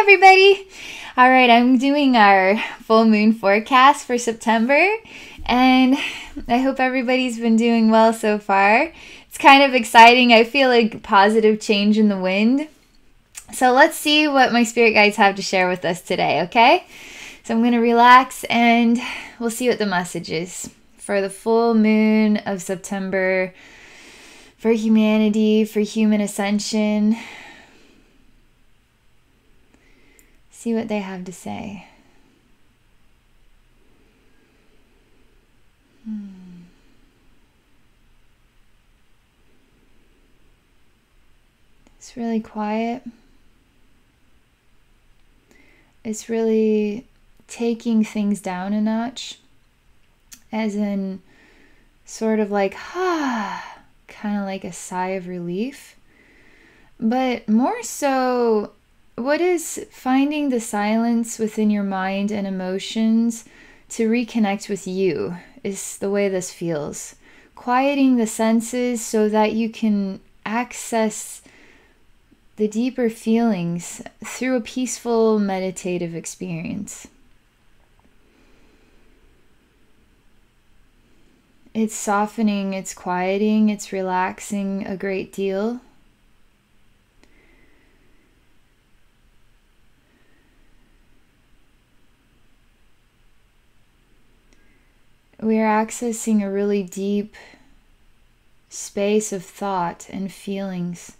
everybody! All right, I'm doing our full moon forecast for September, and I hope everybody's been doing well so far. It's kind of exciting. I feel like positive change in the wind. So let's see what my spirit guides have to share with us today, okay? So I'm going to relax and we'll see what the message is for the full moon of September, for humanity, for human ascension. See what they have to say. It's really quiet. It's really taking things down a notch, as in sort of like, kind of like a sigh of relief. But more so, what is finding the silence within your mind and emotions to reconnect with you is the way this feels. Quieting the senses so that you can access the deeper feelings through a peaceful meditative experience. It's softening, it's quieting, it's relaxing a great deal. We are accessing a really deep space of thought and feelings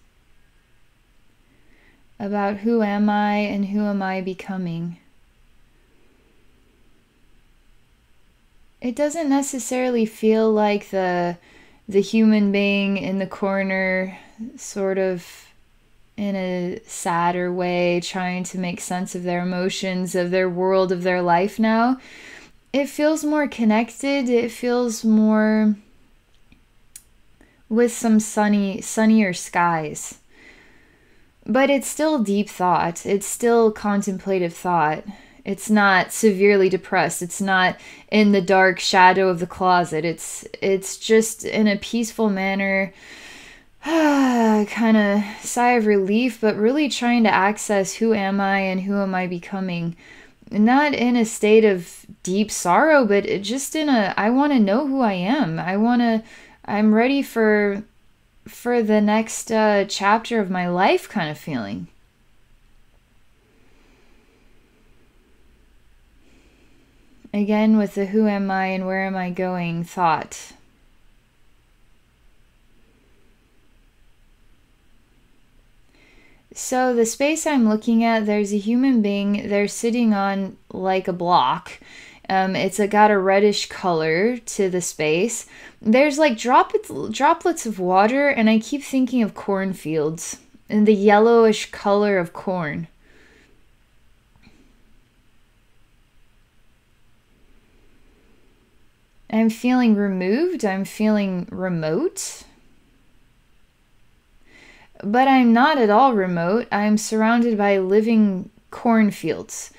about who am I and who am I becoming. It doesn't necessarily feel like the human being in the corner, sort of in a sadder way, trying to make sense of their emotions, of their world, of their life now. It feels more connected. It feels more with some sunnier skies. But it's still deep thought. It's still contemplative thought. It's not severely depressed. It's not in the dark shadow of the closet. It's just in a peaceful manner, kind of sigh of relief, but really trying to access who am I and who am I becoming. Not in a state of deep sorrow, but just in a, I want to know who I am. I'm ready for the next chapter of my life kind of feeling. Again, with the who am I and where am I going thought. So the space I'm looking at, there's a human being. They're sitting on like a block. It's got a reddish color to the space. There's like droplets of water, and I keep thinking of cornfields and the yellowish color of corn. I'm feeling removed. I'm feeling remote. But I'm not at all remote. I'm surrounded by living cornfields.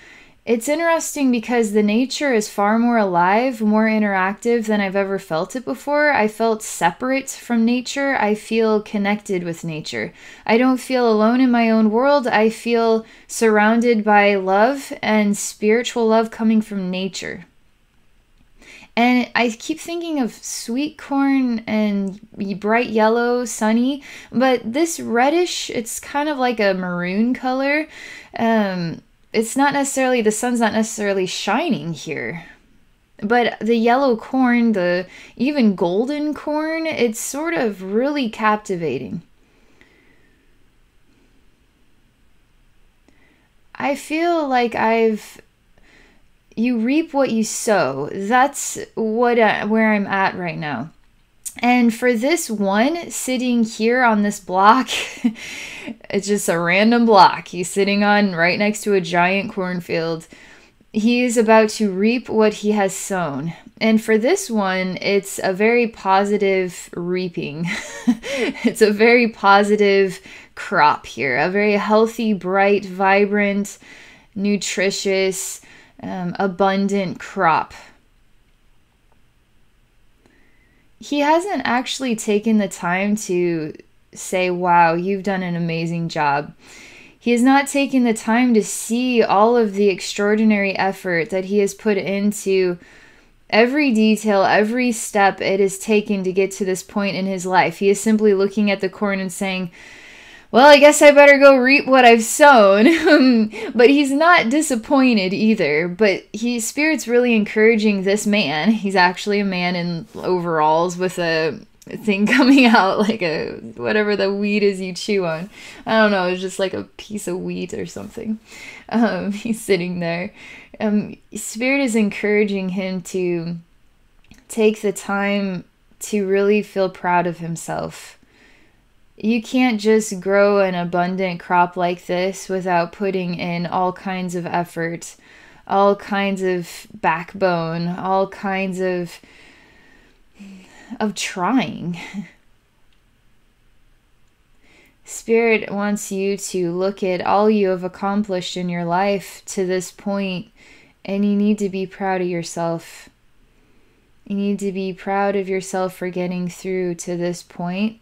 It's interesting because the nature is far more alive, more interactive than I've ever felt it before. I felt separate from nature. I feel connected with nature. I don't feel alone in my own world. I feel surrounded by love and spiritual love coming from nature. And I keep thinking of sweet corn and bright yellow, sunny, but this reddish, it's kind of like a maroon color. It's not necessarily, the sun's not necessarily shining here. But the yellow corn, the even golden corn, it's sort of really captivating. I feel like you reap what you sow. That's where I'm at right now. And for this one sitting here on this block, it's just a random block he's sitting on right next to a giant cornfield. He is about to reap what he has sown. And for this one, it's a very positive reaping. It's a very positive crop here. A very healthy, bright, vibrant, nutritious, abundant crop. He hasn't actually taken the time to say, wow, you've done an amazing job. He has not taken the time to see all of the extraordinary effort that he has put into every detail, every step it has taken to get to this point in his life. He is simply looking at the corn and saying, well, I guess I better go reap what I've sown. But he's not disappointed either. But Spirit's really encouraging this man. He's actually a man in overalls with a thing coming out, like a whatever the weed is you chew on. I don't know, it's just like a piece of wheat or something. He's sitting there. Spirit is encouraging him to take the time to really feel proud of himself. You can't just grow an abundant crop like this without putting in all kinds of effort, all kinds of backbone, all kinds of trying. Spirit wants you to look at all you have accomplished in your life to this point, and you need to be proud of yourself. You need to be proud of yourself for getting through to this point.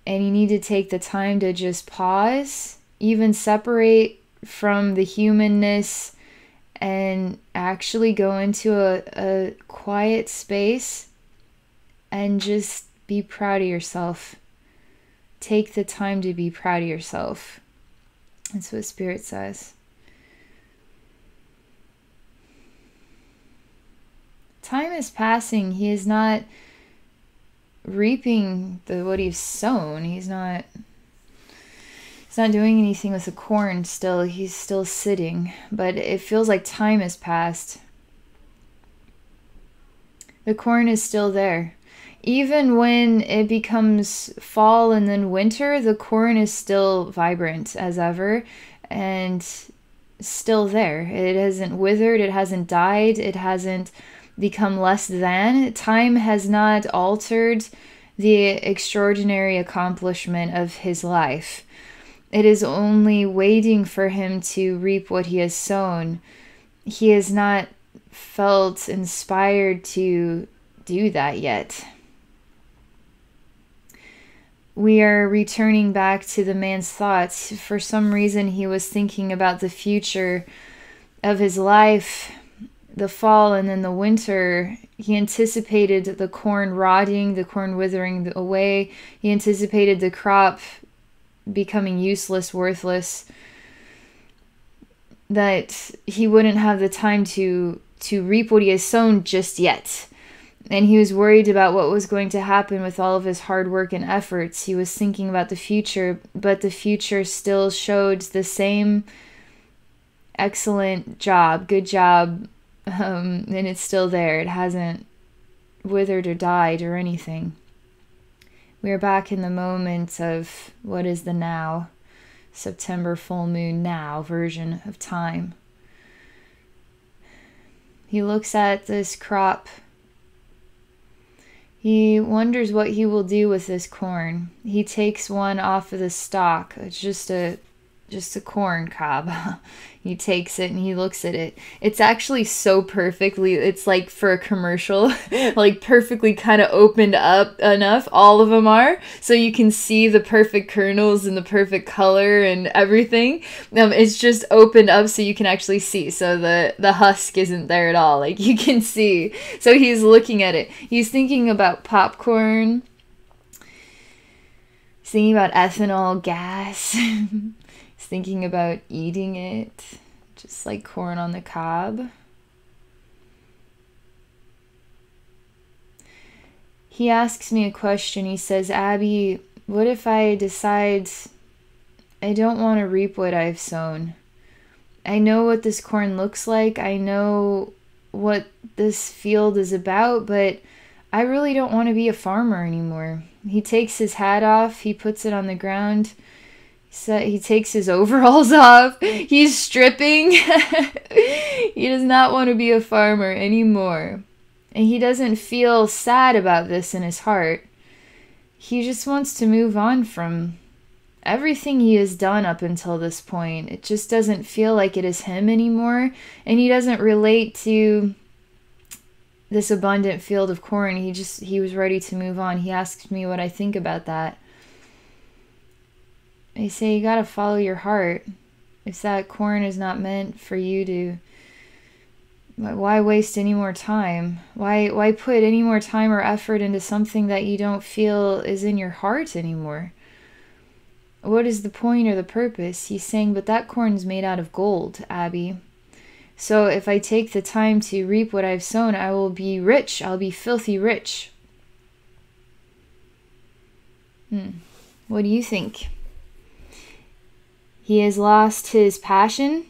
And you need to take the time to just pause, even separate from the humanness, and actually go into a quiet space and just be proud of yourself. Take the time to be proud of yourself. That's what Spirit says. Time is passing. He is not reaping what he's sown. He's not doing anything with the corn still. He's still sitting, but it feels like time has passed. The corn is still there. Even when it becomes fall and then winter, the corn is still vibrant as ever and still there. It hasn't withered, it hasn't died, it hasn't become less than. Time has not altered the extraordinary accomplishment of his life. It is only waiting for him to reap what he has sown. He has not felt inspired to do that yet. We are returning back to the man's thoughts. For some reason, he was thinking about the future of his life, the fall and then the winter. He anticipated the corn rotting, the corn withering away. He anticipated the crop becoming useless, worthless, that he wouldn't have the time to reap what he has sown just yet. And he was worried about what was going to happen with all of his hard work and efforts. He was thinking about the future, but the future still showed the same excellent job, good job, and it's still there. It hasn't withered or died or anything. We are back in the moment of what is the now, September full moon now version of time. He looks at this crop. He wonders what he will do with this corn. He takes one off of the stalk. It's just a corn cob. He takes it and he looks at it. It's actually so perfectly, it's like for a commercial, like perfectly kind of opened up enough. All of them are. So you can see the perfect kernels and the perfect color and everything. It's just opened up so you can actually see. So the husk isn't there at all. Like you can see. So he's looking at it. He's thinking about popcorn. He's thinking about ethanol gas. Thinking about eating it, just like corn on the cob. He asks me a question. He says, Abby, what if I decide I don't want to reap what I've sown? I know what this corn looks like. I know what this field is about, but I really don't want to be a farmer anymore. He takes his hat off. He puts it on the ground. So he takes his overalls off. He's stripping. He does not want to be a farmer anymore. And he doesn't feel sad about this in his heart. He just wants to move on from everything he has done up until this point. It just doesn't feel like it is him anymore. And he doesn't relate to this abundant field of corn. He was ready to move on. He asked me what I think about that. I say you gotta follow your heart. If that corn is not meant for you to, why waste any more time? Why put any more time or effort into something that you don't feel is in your heart anymore? What is the point or the purpose? He's saying, but that corn's made out of gold, Abby. So if I take the time to reap what I've sown, I will be rich. I'll be filthy rich. What do you think? He has lost his passion.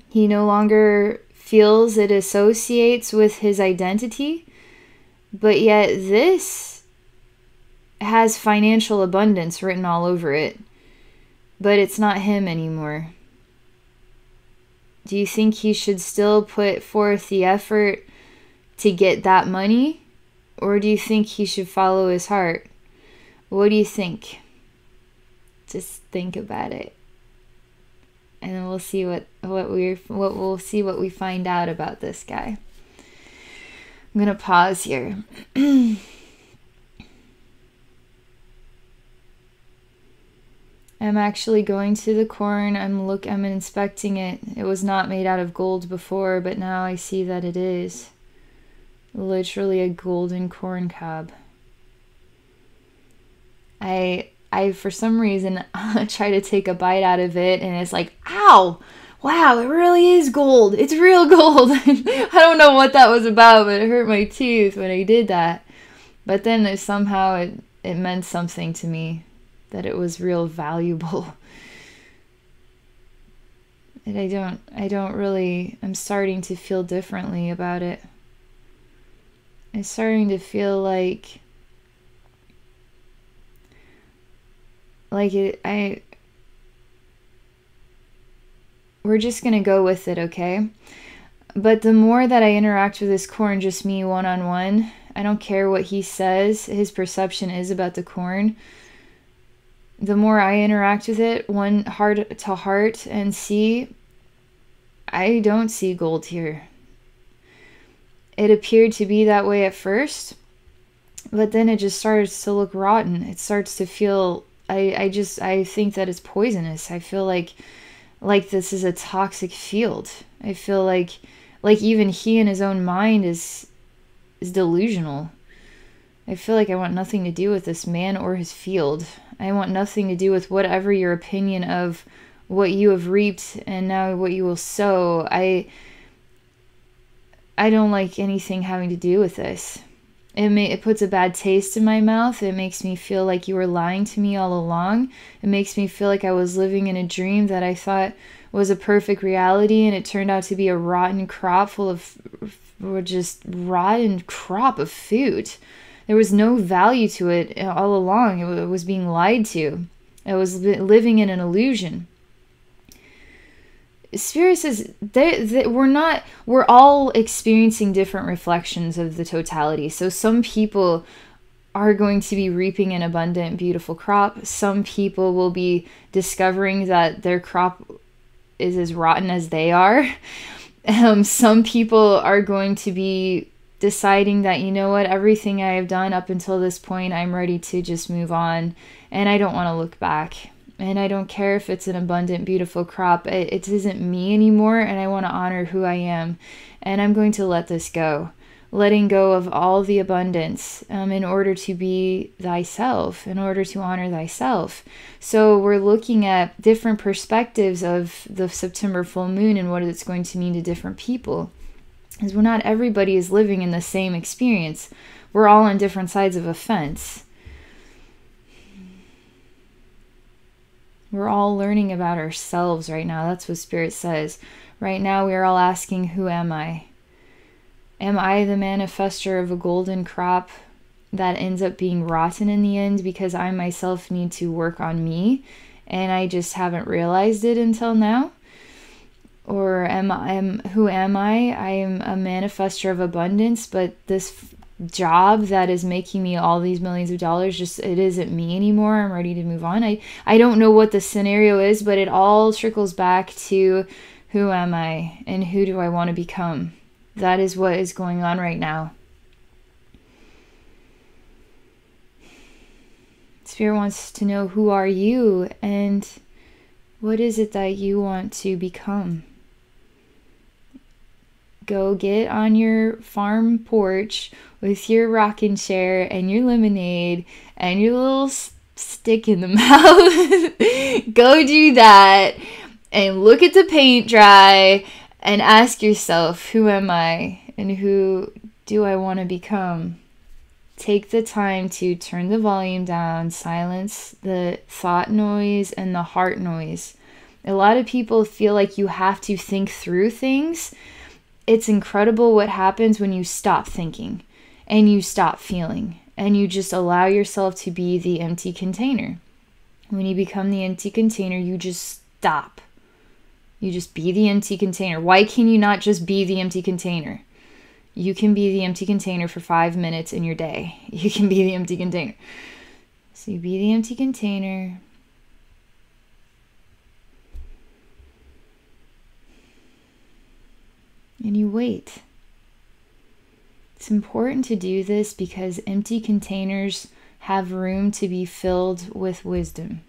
He no longer feels it associates with his identity. But yet this has financial abundance written all over it. But it's not him anymore. Do you think he should still put forth the effort to get that money? Or do you think he should follow his heart? What do you think? Just think about it. And then we'll see what we find out about this guy. I'm going to pause here. I'm actually going to the corn. I'm inspecting it. It was not made out of gold before, but now I see that it is. Literally a golden corn cob. I for some reason try to take a bite out of it, and it's like, ow! Wow, it really is gold. It's real gold. I don't know what that was about, but it hurt my tooth when I did that. But then it meant something to me, that it was real valuable. And I'm starting to feel differently about it. I'm starting to feel like we're just gonna go with it, okay? But the more that I interact with this corn, just me one-on-one, I don't care what he says his perception is about the corn. The more I interact with it, one heart to heart, and see, I don't see gold here. It appeared to be that way at first, but then it just starts to look rotten. It starts to feel, I think that it's poisonous. I feel like this is a toxic field. I feel like even he in his own mind is delusional. I feel like I want nothing to do with this man or his field. I want nothing to do with whatever your opinion of what you have reaped and now what you will sow. I don't like anything having to do with this. It puts a bad taste in my mouth. It makes me feel like you were lying to me all along. It makes me feel like I was living in a dream that I thought was a perfect reality, and it turned out to be a rotten crop full of, or just rotten crop of food. There was no value to it all along. It was being lied to. I was living in an illusion. Spirit says we're all experiencing different reflections of the totality. So some people are going to be reaping an abundant, beautiful crop. Some people will be discovering that their crop is as rotten as they are. Some people are going to be deciding that, you know what, everything I have done up until this point, I'm ready to just move on, and I don't want to look back. And I don't care if it's an abundant, beautiful crop. It isn't me anymore, and I want to honor who I am. And I'm going to let this go. Letting go of all the abundance in order to be thyself, in order to honor thyself. So we're looking at different perspectives of the September full moon and what it's going to mean to different people. Because not everybody is living in the same experience. We're all on different sides of a fence. We're all learning about ourselves right now. That's what Spirit says. Right now we are all asking, who am I? Am I the manifester of a golden crop that ends up being rotten in the end because I myself need to work on me and I just haven't realized it until now? Or who am I? I am a manifester of abundance, but this job that is making me all these millions of dollars, just it isn't me anymore. I'm ready to move on. I don't know what the scenario is, but it all trickles back to who am I and who do I want to become? That is what is going on right now. Spirit wants to know, who are you and what is it that you want to become? Go get on your farm porch with your rocking chair and your lemonade and your little stick in the mouth. Go do that and look at the paint dry and ask yourself, who am I and who do I want to become? Take the time to turn the volume down, silence the thought noise and the heart noise. A lot of people feel like you have to think through things. It's incredible what happens when you stop thinking and you stop feeling and you just allow yourself to be the empty container. When you become the empty container, you just stop. You just be the empty container. Why can you not just be the empty container? You can be the empty container for 5 minutes in your day. You can be the empty container. So you be the empty container. And you wait. It's important to do this because empty containers have room to be filled with wisdom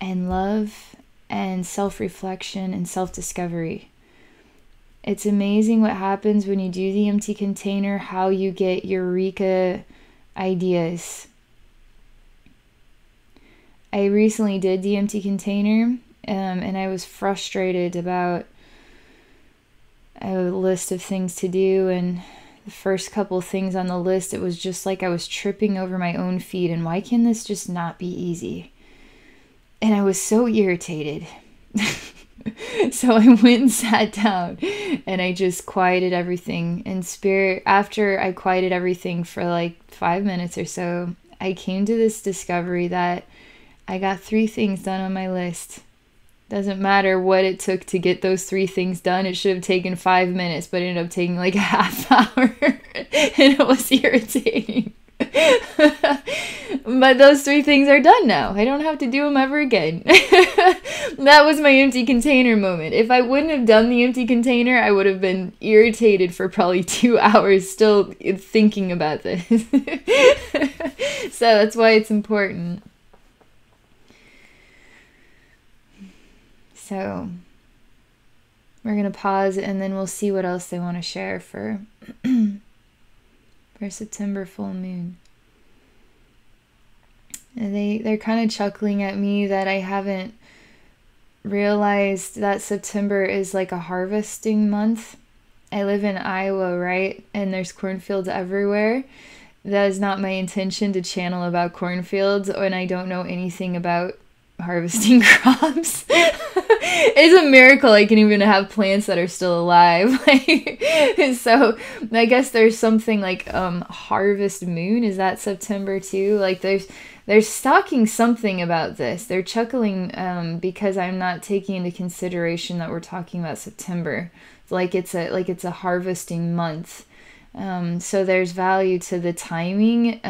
and love and self-reflection and self-discovery. It's amazing what happens when you do the empty container, how you get eureka ideas. I recently did the empty container, and I was frustrated about a list of things to do, and the first couple things on the list, it was just like I was tripping over my own feet, and why can this just not be easy? And I was so irritated. So I went and sat down and I just quieted everything. And Spirit, after I quieted everything for like 5 minutes or so, I came to this discovery that I got 3 things done on my list. Doesn't matter what it took to get those 3 things done. It should have taken 5 minutes, but it ended up taking like a half hour. And it was irritating. But those 3 things are done now. I don't have to do them ever again. That was my empty container moment. If I wouldn't have done the empty container, I would have been irritated for probably 2 hours still thinking about this. So that's why it's important. So we're going to pause and then we'll see what else they want to share for September full moon. And they're kind of chuckling at me that I haven't realized that September is like a harvesting month. I live in Iowa, right? And there's cornfields everywhere. That is not my intention to channel about cornfields when I don't know anything about harvesting crops. It's a miracle I can even have plants that are still alive. So I guess there's something like harvest moon. Is that September too? Like they're stalking something about this. They're chuckling because I'm not taking into consideration that we're talking about September. It's a harvesting month. So there's value to the timing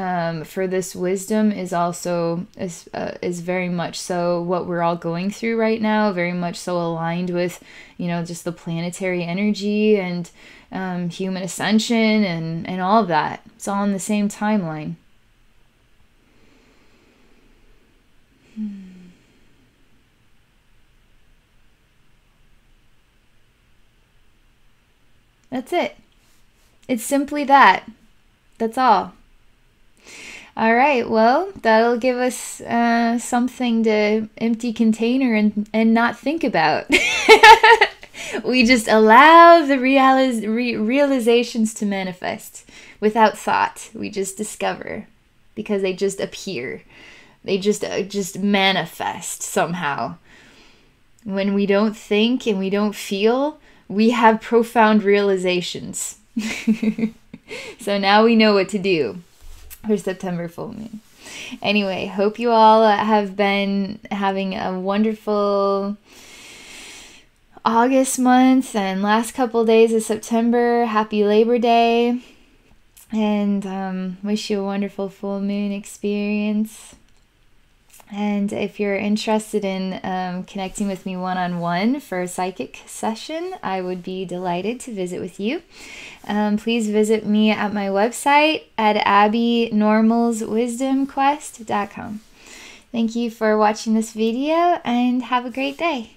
for this wisdom is also is very much so what we're all going through right now, very much so aligned with, just the planetary energy and human ascension and all of that. It's all in the same timeline. That's it. It's simply that. That's all. All right, well, that'll give us something to empty container and not think about. We just allow the realizations to manifest without thought. We just discover because they just appear. They just manifest somehow. When we don't think and we don't feel, we have profound realizations. So now we know what to do for September full moon. Anyway, hope you all have been having a wonderful August month and last couple days of September. Happy Labor Day, and wish you a wonderful full moon experience. And if you're interested in connecting with me one-on-one for a psychic session, I would be delighted to visit with you. Please visit me at my website at abbynormalswisdomquest.com. Thank you for watching this video and have a great day.